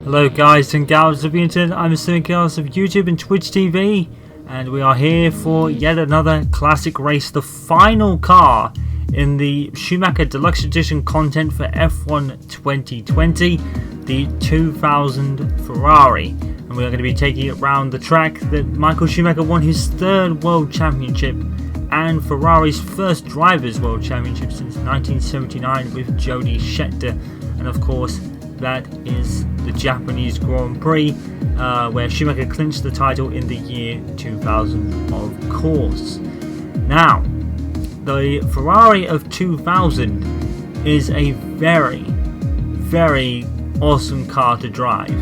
Hello guys and gals of the internet, I'm Mr. Gals of YouTube and Twitch TV, and we are here for yet another classic race, the final car in the Schumacher Deluxe Edition content for F1 2020, the 2000 Ferrari. And we are going to be taking it around the track that Michael Schumacher won his third World Championship and Ferrari's first Drivers' World Championship since 1979 with Jody Scheckter, and of course that is the Japanese Grand Prix, where Schumacher clinched the title in the year 2000, of course. Now, the Ferrari of 2000 is a very, very awesome car to drive.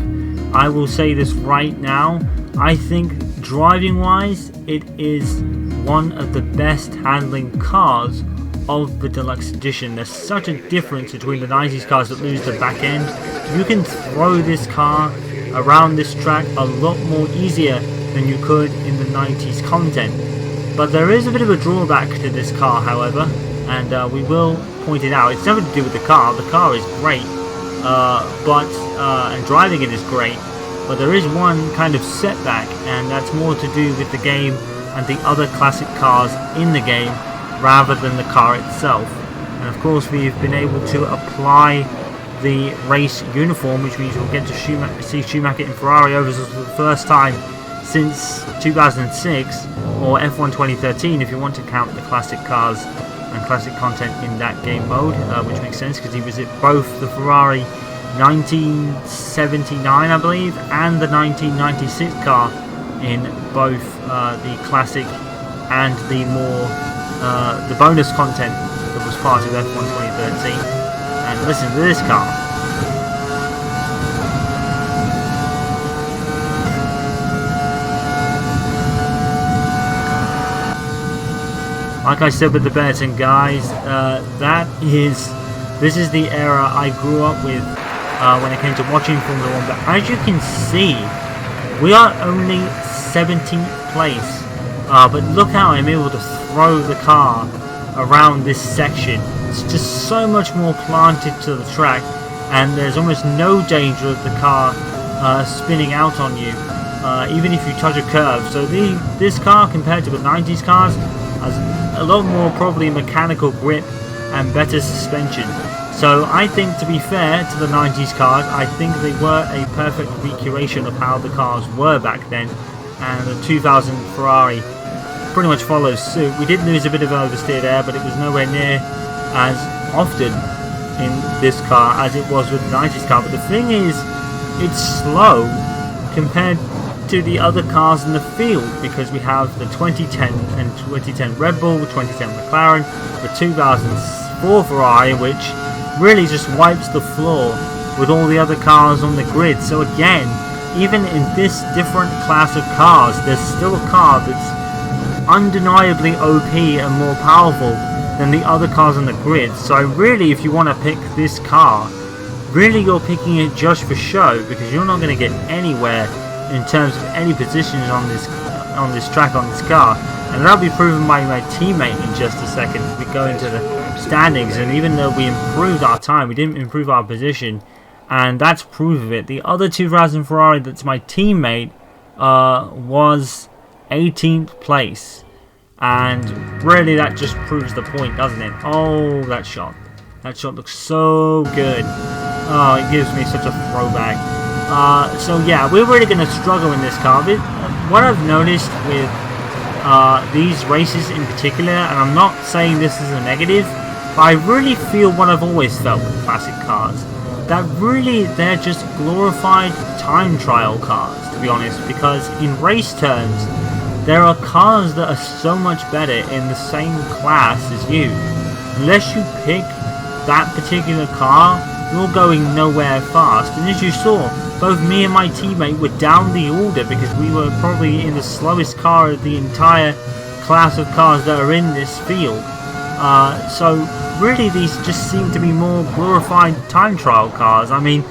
I will say this right now, I think driving-wise, it is one of the best handling cars of the Deluxe Edition. There's such a difference between the 90s cars that lose the back end. You can throw this car around this track a lot more easier than you could in the 90s content. But there is a bit of a drawback to this car, however, and we will point it out. It's nothing to do with the car is great, and driving it is great, but there is one kind of setback, and that's more to do with the game and the other classic cars in the game rather than the car itself. And of course we've been able to apply the race uniform, which means we'll get to see Schumacher in Ferrari ovals for the first time since 2006, or F1 2013 if you want to count the classic cars and classic content in that game mode, which makes sense because he was at both the Ferrari 1979 I believe and the 1996 car in both the classic and the the bonus content that was part of F1 2013. And listen to this car. Like I said with the Benetton guys, this is the era I grew up with when it came to watching Formula 1. But as you can see, we are only 17th place. But look how I'm able to throw the car around this section. It's just so much more planted to the track, and there's almost no danger of the car spinning out on you, even if you touch a curve. So this car, compared to the 90s cars, has a lot more probably mechanical grip and better suspension. So I think, to be fair to the 90s cars, I think they were a perfect recreation of how the cars were back then, and the 2000 Ferrari pretty much follows suit. We did lose a bit of oversteer there, but it was nowhere near as often in this car as it was with the 90s car. But the thing is, it's slow compared to the other cars in the field, because we have the 2010 and 2010 Red Bull, the 2010 McLaren, the 2004 Ferrari, which really just wipes the floor with all the other cars on the grid. So again, even in this different class of cars, there's still a car that's undeniably OP and more powerful than the other cars on the grid. So really, if you want to pick this car, really you're picking it just for show, because you're not going to get anywhere in terms of any positions on this track, on this car. And that'll be proven by my teammate in just a second as we go into the standings. And even though we improved our time, we didn't improve our position, and that's proof of it. The other 2000 Ferrari that's my teammate was 18th place, and really that just proves the point, doesn't it? Oh, that shot looks so good. Oh, it gives me such a throwback. So yeah, we're really going to struggle in this car. What I've noticed with these races in particular, and I'm not saying this is a negative, but I really feel what I've always felt with classic cars, that really they're just glorified time trial cars, to be honest, because in race terms there are cars that are so much better in the same class as you. Unless you pick that particular car, you're going nowhere fast. And as you saw, both me and my teammate were down the order because we were probably in the slowest car of the entire class of cars that are in this field. So really these just seem to be more glorified time trial cars. I mean,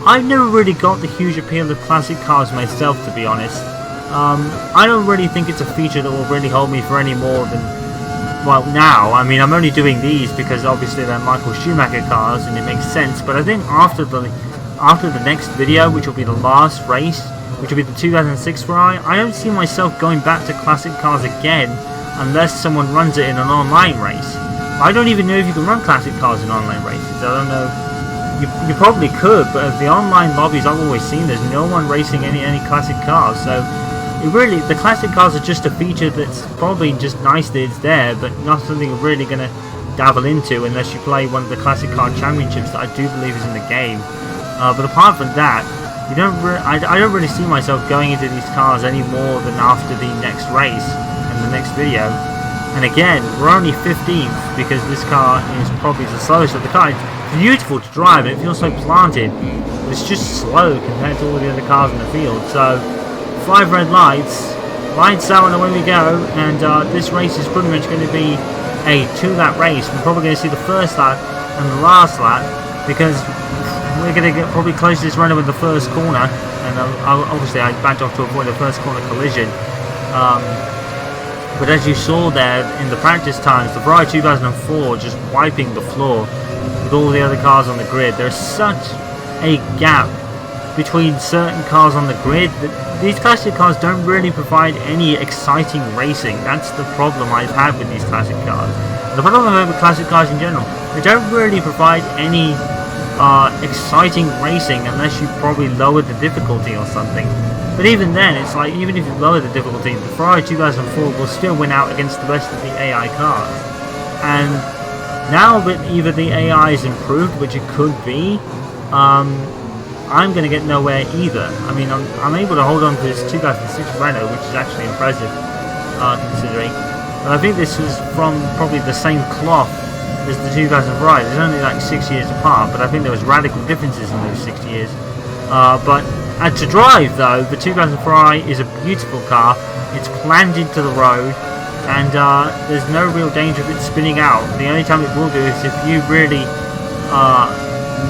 I've never really got the huge appeal of classic cars myself, to be honest. I don't really think it's a feature that will really hold me for any more than, well, now. I mean, I'm only doing these because obviously they're Michael Schumacher cars and it makes sense, but I think after the after the next video, which will be the last race, which will be the 2006 Ferrari, I don't see myself going back to classic cars again unless someone runs it in an online race. I don't even know if you can run classic cars in online races. I don't know. You probably could, but the online lobbies I've always seen, there's no one racing any classic cars. So it really, the classic cars are just a feature that's probably just nice that it's there, but not something you're really going to dabble into unless you play one of the classic car championships that I do believe is in the game. But apart from that, I don't really see myself going into these cars any more than after the next race and the next video. And again, we're only 15th because this car is probably the slowest of the car. It's beautiful to drive, it feels so planted, but it's just slow compared to all the other cars in the field. So 5 red lights, lights out and away we go, and this race is pretty much going to be a 2-lap race. We're probably going to see the first lap and the last lap because we're going to get probably close to this runner with the first corner, and obviously I backed off to avoid the first corner collision. But as you saw there in the practice times, the Ferrari 2004 just wiping the floor with all the other cars on the grid. There's such a gap between certain cars on the grid that these classic cars don't really provide any exciting racing. That's the problem I've had with these classic cars. The problem I've had with classic cars in general, they don't really provide any exciting racing unless you probably lower the difficulty or something. But even then, it's like, even if you lower the difficulty, the Ferrari 2004 will still win out against the rest of the AI cars. And now that either the AI is improved, which it could be, I'm going to get nowhere either. I mean, I'm able to hold on to this 2006 Renault, which is actually impressive, considering. But I think this was from probably the same cloth as the 2000 Ferrari. It's only like 6 years apart, but I think there was radical differences in those 6 years. But to drive, though, the 2000 Ferrari is a beautiful car. It's planted to the road, and there's no real danger of it spinning out. The only time it will do is if you really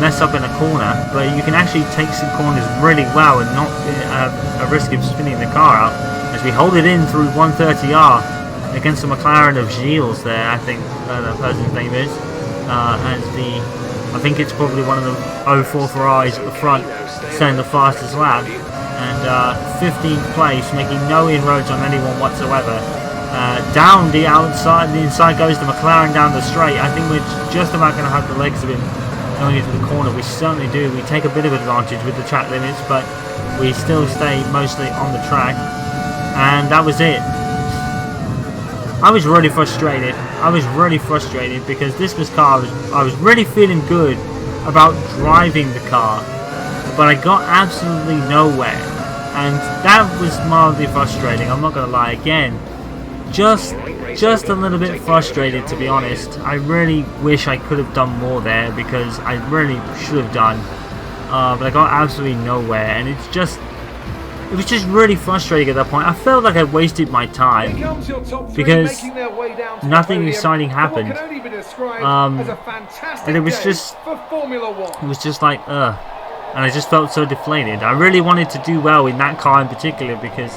mess up in a corner, but you can actually take some corners really well and not have a risk of spinning the car out. As we hold it in through 130R against the McLaren of Gilles there, I think that person's name is, I think it's probably one of the 04 Ferraris at the front, setting the fastest lap, and 15th place, making no inroads on anyone whatsoever. Down the outside, the inside goes the McLaren down the straight. I think we're just about going to have the legs of him going into the corner. We certainly do. We take a bit of advantage with the track limits, but we still stay mostly on the track, and that was it. I was really frustrated. Because this was car, I was really feeling good about driving the car, but I got absolutely nowhere, and that was mildly frustrating. I'm not gonna lie. Again, just a little bit frustrated, to be honest. I really wish I could have done more there, because I really should have done, but I got absolutely nowhere, and it was just really frustrating at that point. I felt like I wasted my time because nothing exciting happened, and it was just like and I just felt so deflated. I really wanted to do well in that car in particular because,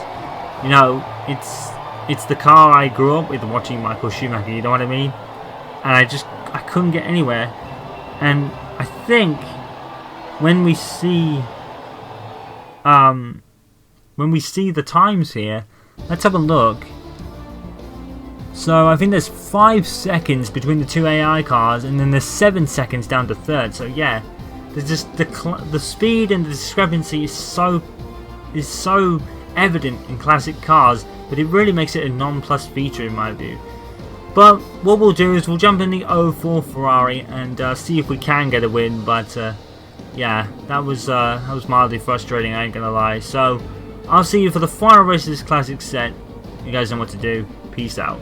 you know, it's the car I grew up with watching Michael Schumacher, you know what I mean? And I couldn't get anywhere. And I think when we see the times here, let's have a look. So I think there's 5 seconds between the two AI cars, and then there's 7 seconds down to third. So yeah, there's just the speed and the discrepancy is so evident in classic cars, but it really makes it a non-plus feature in my view. But what we'll do is we'll jump in the 04 Ferrari and see if we can get a win. But yeah, that was mildly frustrating, I ain't gonna lie. So I'll see you for the final race of this classic set. You guys know what to do. Peace out.